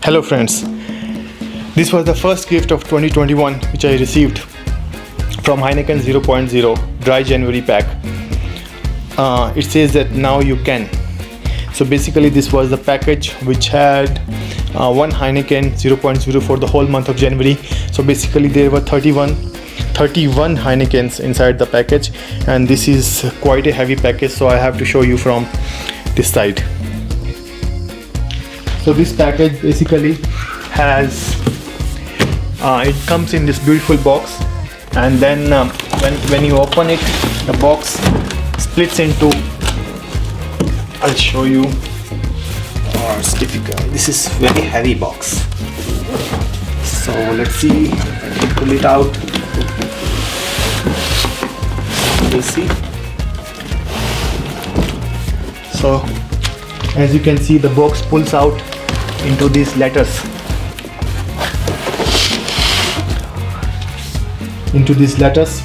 Hello friends, this was the first gift of 2021 which I received from Heineken 0.0 Dry January pack. It says that now you can. So basically this was the package which had one Heineken 0.0 for the whole month of January. So basically there were 31 Heinekens inside the package, and this is quite a heavy package, so I have to show you from this side. So this package basically has it comes in this beautiful box, and then when you open it, the box splits into, I'll show you. Oh, it's difficult. This is very heavy box. So let's see. I can pull it out. You'll see. So as you can see, the box pulls out into these letters.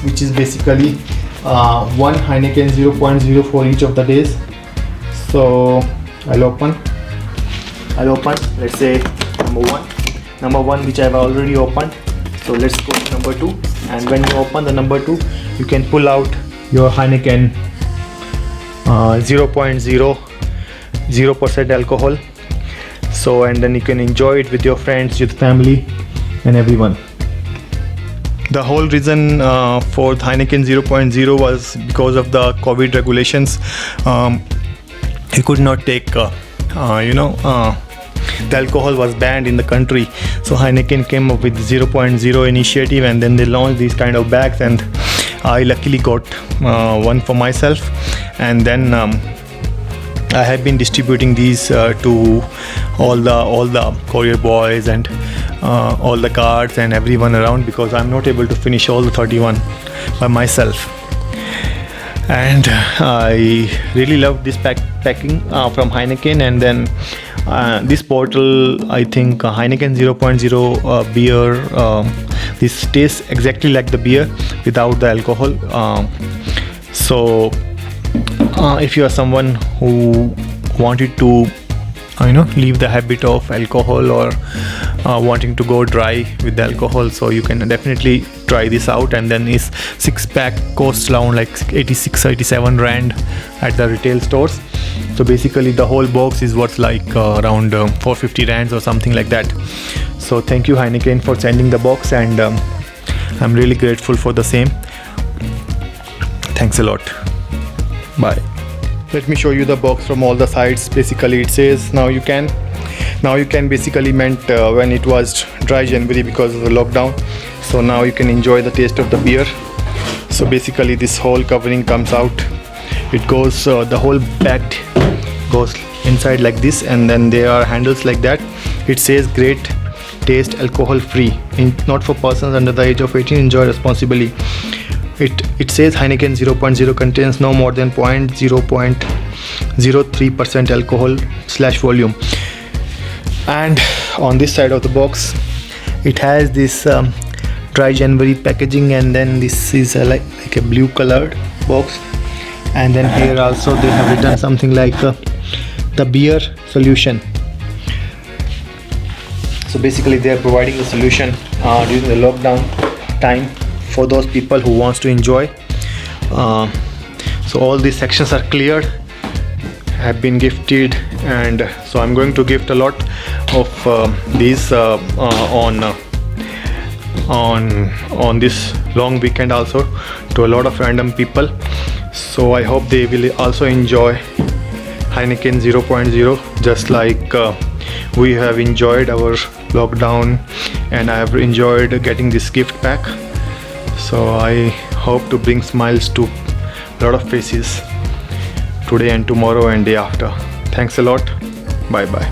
Which is basically one Heineken 0.0 for each of the days. So I'll open. Let's say number one which I've already opened. So let's go to number 2, and when you open the number 2, you can pull out your Heineken 0.0% alcohol. So, and then you can enjoy it with your friends, with family and everyone. The whole reason for Heineken 0.0 was because of the COVID regulations. You could not take the alcohol was banned in the country, so Heineken came up with 0.0 initiative, and then they launched these kind of bags, and I luckily got one for myself, and then I have been distributing these to all the courier boys and all the cards and everyone around, because I'm not able to finish all the 31 by myself. And I really love this packing from Heineken. And then this bottle, I think Heineken 0.0 beer, this tastes exactly like the beer without the alcohol. So if you are someone who wanted to leave the habit of alcohol, or wanting to go dry with the alcohol, so you can definitely try this out. And then this 6-pack costs around like 86-87 rand at the retail stores. So basically the whole box is worth like around 450 rands or something like that. So thank you Heineken for sending the box, and I'm really grateful for the same. Thanks a lot. Bye. Let me show you the box from all the sides. Basically it says now you can basically meant when it was dry January because of the lockdown. So now you can enjoy the taste of the beer. So basically this whole covering comes out. It goes the whole pack goes inside like this, and then there are handles like that. It says great taste, alcohol free, not for persons under the age of 18, enjoy responsibly. It says Heineken 0.0 contains no more than 0.03% alcohol / volume. And on this side of the box it has this dry January packaging, and then this is like a blue colored box, and then here also they have written something like the beer solution. So basically they are providing the solution during the lockdown time for those people who wants to enjoy. So all these sections are cleared, have been gifted, and so I'm going to gift a lot of these on this long weekend also to a lot of random people. So I hope they will also enjoy Heineken 0.0 just like we have enjoyed our lockdown, and I have enjoyed getting this gift pack. So I hope to bring smiles to a lot of faces today and tomorrow and day after. Thanks a lot. Bye bye.